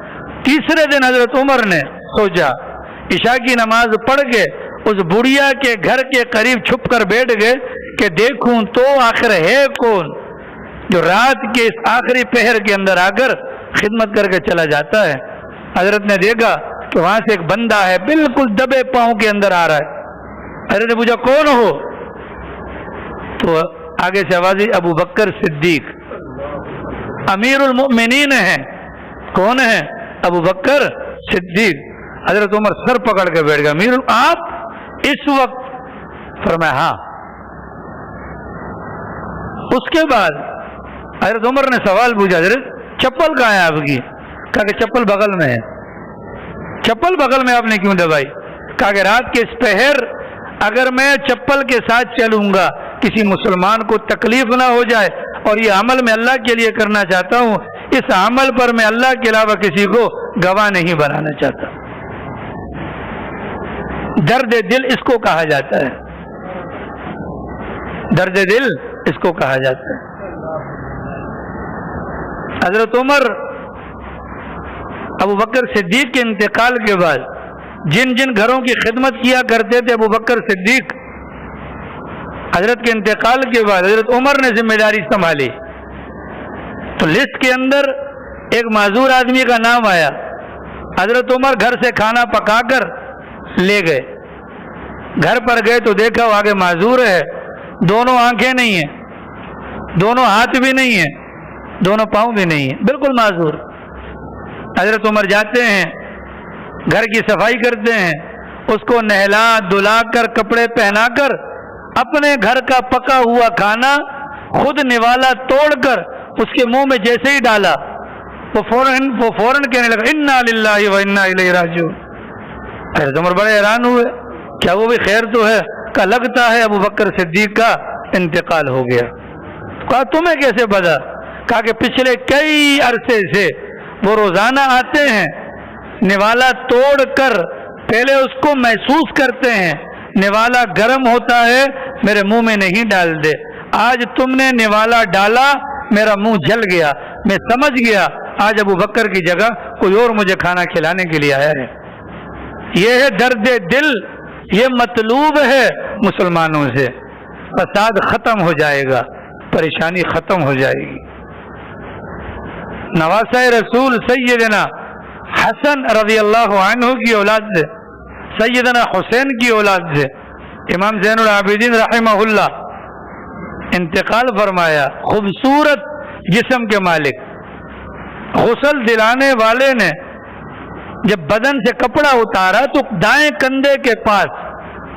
تیسرے دن حضرت عمر نے سوچا، عشاء کی نماز پڑھ کے اس بڑھیا کے گھر کے قریب چھپ کر بیٹھ گئے کہ دیکھوں تو آخر ہے کون جو رات کے اس آخری پہر کے اندر آ کر خدمت کر کے چلا جاتا ہے. حضرت نے دیکھا کہ وہاں سے ایک بندہ ہے بالکل دبے پاؤں کے اندر آ رہا ہے. حضرت نے پوچھا کون ہو؟ تو آگے سے آواز آئی، ابو بکر صدیق، امیر المؤمنین ہیں. کون ہے؟ ابو بکر صدیق. حضرت عمر سر پکڑ کے بیٹھ گیا. امیر آپ اس وقت؟ فرمایا ہاں. اس کے بعد حضرت عمر نے سوال پوچھا، حضرت چپل کہاں ہے آپ کی؟ کہا کہ چپل بغل میں ہے. چپل بغل میں آپ نے کیوں دبائی؟ کہا کہ رات کے اس پہر اگر میں چپل کے ساتھ چلوں گا کسی مسلمان کو تکلیف نہ ہو جائے، اور یہ عمل میں اللہ کے لیے کرنا چاہتا ہوں، اس عمل پر میں اللہ کے علاوہ کسی کو گواہ نہیں بنانا چاہتا. درد دل اس کو کہا جاتا ہے. درد دل اس کو کہا جاتا ہے. حضرت عمر ابو بکر صدیق کے انتقال کے بعد جن جن گھروں کی خدمت کیا کرتے تھے ابو بکر صدیق، حضرت کے انتقال کے بعد حضرت عمر نے ذمہ داری سنبھالی. تو لسٹ کے اندر ایک معذور آدمی کا نام آیا. حضرت عمر گھر سے کھانا پکا کر لے گئے. گھر پر گئے تو دیکھا وہ آگے معذور ہے، دونوں آنکھیں نہیں ہیں، دونوں ہاتھ بھی نہیں ہیں، دونوں پاؤں بھی نہیں ہیں، بالکل معذور. حضرت عمر جاتے ہیں، گھر کی صفائی کرتے ہیں، اس کو نہلا دھلا کر کپڑے پہنا کر اپنے گھر کا پکا ہوا کھانا خود نوالا توڑ کر اس کے منہ میں جیسے ہی ڈالا وہ فوراً کہنے لگا انا للہ و انا الیہ راجعون. حضرت عمر بڑے حیران ہوئے، کیا وہ بھی خیر تو ہے؟ کہ لگتا ہے ابو بکر صدیق کا انتقال ہو گیا. کہا تمہیں کیسے پتا؟ کہا کہ پچھلے کئی عرصے سے وہ روزانہ آتے ہیں، نوالا توڑ کر پہلے اس کو محسوس کرتے ہیں، نوالا گرم ہوتا ہے میرے منہ میں نہیں ڈال دے. آج تم نے نوالا ڈالا، میرا منہ جل گیا، میں سمجھ گیا آج ابو بکر کی جگہ کوئی اور مجھے کھانا کھلانے کے لیے آیا ہے. یہ ہے درد دل، یہ مطلوب ہے مسلمانوں سے. فساد ختم ہو جائے گا، پریشانی ختم ہو جائے گی. نواسہ رسول سیدنا حسن رضی اللہ عنہ کی اولاد سے، سیدنا حسین کی اولاد سے امام زین العابدین رحمہ اللہ انتقال فرمایا. خوبصورت جسم کے مالک، غسل دلانے والے نے جب بدن سے کپڑا اتارا تو دائیں کندھے کے پاس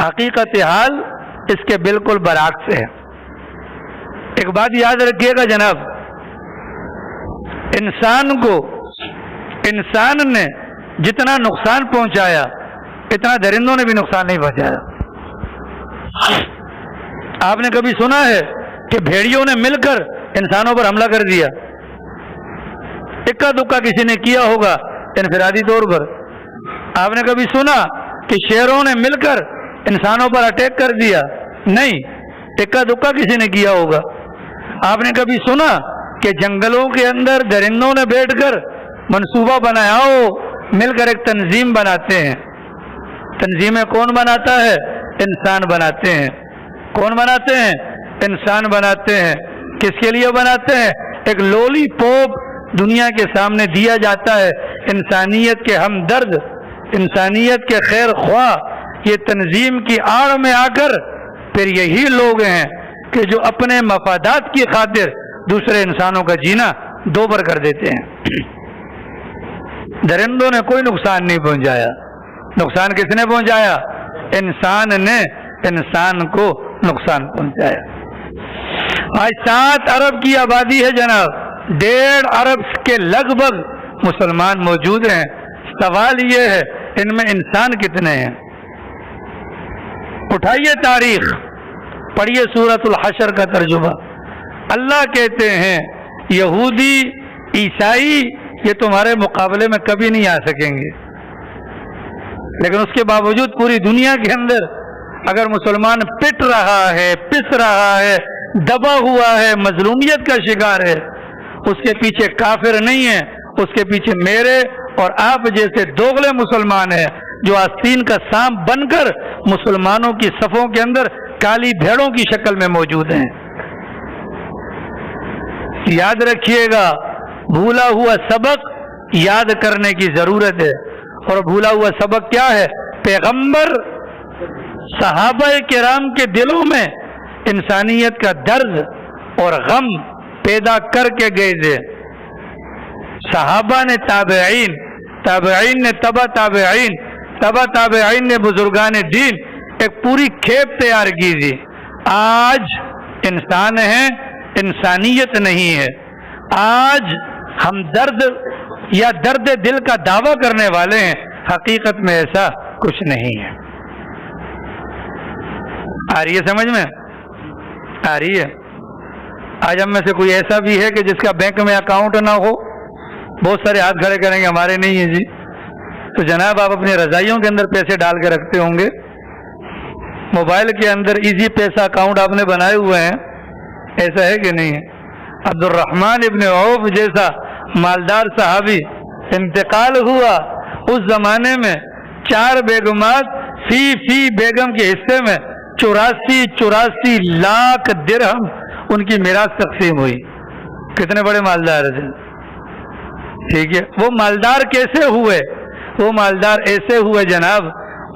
حقیقت حال اس کے بالکل برعکس ہے۔ ایک بات یاد رکھیے گا جناب، انسان نے جتنا نقصان پہنچایا اتنا درندوں نے بھی نقصان نہیں پہنچایا۔ آپ نے کبھی سنا ہے کہ بھیڑیوں نے مل کر انسانوں پر حملہ کر دیا؟ اکا دکا کسی نے کیا ہوگا انفرادی طور پر۔ آپ نے کبھی سنا کہ شیروں نے مل کر انسانوں پر اٹیک کر دیا؟ نہیں، اکا دکا کسی نے کیا ہوگا۔ آپ نے کبھی سنا کہ جنگلوں کے اندر درندوں نے بیٹھ کر منصوبہ بنایا ہو، مل کر ایک تنظیم بناتے ہیں؟ تنظیمیں کون بناتا ہے؟ انسان بناتے ہیں۔ کون بناتے ہیں؟ انسان بناتے ہیں۔ کس کے لیے بناتے ہیں؟ ایک لولی پوپ دنیا کے سامنے دیا جاتا ہے، انسانیت کے ہمدرد، انسانیت کے خیر خواہ۔ یہ تنظیم کی آڑ میں آ کر پھر یہی لوگ ہیں کہ جو اپنے مفادات کی خاطر دوسرے انسانوں کا جینا دوبر کر دیتے ہیں۔ درندوں نے کوئی نقصان نہیں پہنچایا، نقصان کس نے پہنچایا؟ انسان نے انسان کو نقصان پہنچایا۔ آج 7 ارب کی آبادی ہے جناب، 1.5 ارب کے لگ بھگ مسلمان موجود ہیں۔ سوال یہ ہے ان میں انسان کتنے ہیں؟ اٹھائیے تاریخ، پڑھیے سورۃ الحشر کا ترجمہ۔ اللہ کہتے ہیں یہودی عیسائی یہ تمہارے مقابلے میں کبھی نہیں آ سکیں گے، لیکن اس کے باوجود پوری دنیا کے اندر اگر مسلمان پٹ رہا ہے، پس رہا ہے، دبا ہوا ہے، مظلومیت کا شکار ہے، اس کے پیچھے کافر نہیں ہے، اس کے پیچھے میرے اور آپ جیسے دوغلے مسلمان ہیں جو آستین کا سانپ بن کر مسلمانوں کی صفوں کے اندر کالی بھیڑوں کی شکل میں موجود ہیں۔ یاد رکھیے گا، بھولا ہوا سبق یاد کرنے کی ضرورت ہے۔ اور بھولا ہوا سبق کیا ہے؟ پیغمبر صحابہ کرام کے دلوں میں انسانیت کا درد اور غم پیدا کر کے گئے تھے۔ صحابہ نے تابعین، تابعین نے تبع تابعین، تبع تابعین نے بزرگان دین ایک پوری کھیپ تیار کی تھی۔ آج انسان ہیں، انسانیت نہیں ہے۔ آج ہم درد یا درد دل کا دعویٰ کرنے والے ہیں، حقیقت میں ایسا کچھ نہیں ہے۔ آ رہی ہے سمجھ میں؟ آ رہی ہے؟ آج ہم میں سے کوئی ایسا بھی ہے کہ جس کا بینک میں اکاؤنٹ نہ ہو؟ بہت سارے ہاتھ کھڑے کریں گے ہمارے نہیں ہیں جی۔ تو جناب آپ اپنی رضائیوں کے اندر پیسے ڈال کے رکھتے ہوں گے، موبائل کے اندر ایزی پیسہ اکاؤنٹ آپ نے بنائے ہوئے ہیں، ایسا ہے کہ نہیں ہے؟ عبد الرحمن ابن عوف جیسا مالدار صحابی انتقال ہوا، اس زمانے میں 4 بیگمات فی بیگم کے حصے میں 84 لاکھ درہم ان کی میراث تقسیم ہوئی۔ کتنے بڑے مالدار تھے؟ ٹھیک ہے، وہ مالدار کیسے ہوئے؟ وہ مالدار ایسے ہوئے جناب،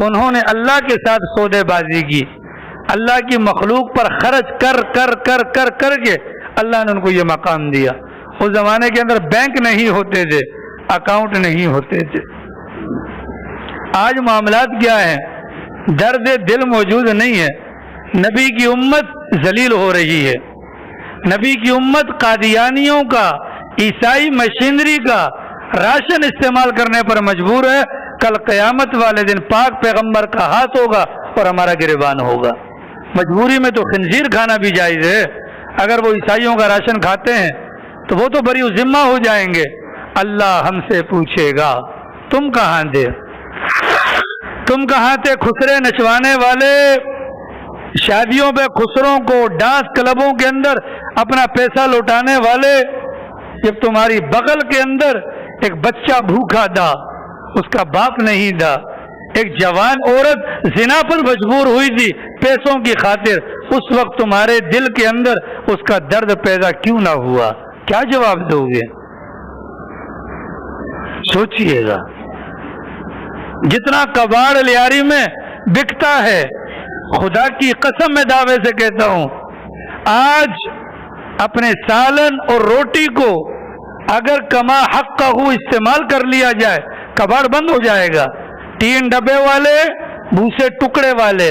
انہوں نے اللہ کے ساتھ سودے بازی کی، اللہ کی مخلوق پر خرچ کر کر کر کر کر کے اللہ نے ان کو یہ مقام دیا۔ اس زمانے کے اندر بینک نہیں ہوتے تھے، اکاؤنٹ نہیں ہوتے تھے۔ آج معاملات کیا ہیں؟ درد دل موجود نہیں ہے۔ نبی کی امت ذلیل ہو رہی ہے، نبی کی امت قادیانیوں کا، عیسائی مشینری کا راشن استعمال کرنے پر مجبور ہے۔ کل قیامت والے دن پاک پیغمبر کا ہاتھ ہوگا اور ہمارا گریبان ہوگا۔ مجبوری میں تو خنزیر کھانا بھی جائز ہے، اگر وہ عیسائیوں کا راشن کھاتے ہیں تو وہ تو بری ذمہ ہو جائیں گے۔ اللہ ہم سے پوچھے گا تم کہاں تھے؟ تم کہاں تھے خسرے نچوانے والے، شادیوں پہ خسروں کو، ڈانس کلبوں کے اندر اپنا پیسہ لوٹانے والے؟ جب تمہاری بغل کے اندر ایک بچہ بھوکا تھا، اس کا باپ نہیں تھا، ایک جوان عورت زنا پر مجبور ہوئی تھی پیسوں کی خاطر، اس وقت تمہارے دل کے اندر اس کا درد پیدا کیوں نہ ہوا؟ کیا جواب دو گے؟ سوچئے گا۔ جتنا کباڑ لیاری میں بکتا ہے، خدا کی قسم میں دعوے سے کہتا ہوں، آج اپنے سالن اور روٹی کو اگر کما حق کا استعمال کر لیا جائے، کباڑ بند ہو جائے گا۔ 3 ڈبے والے، بھوسے ٹکڑے والے،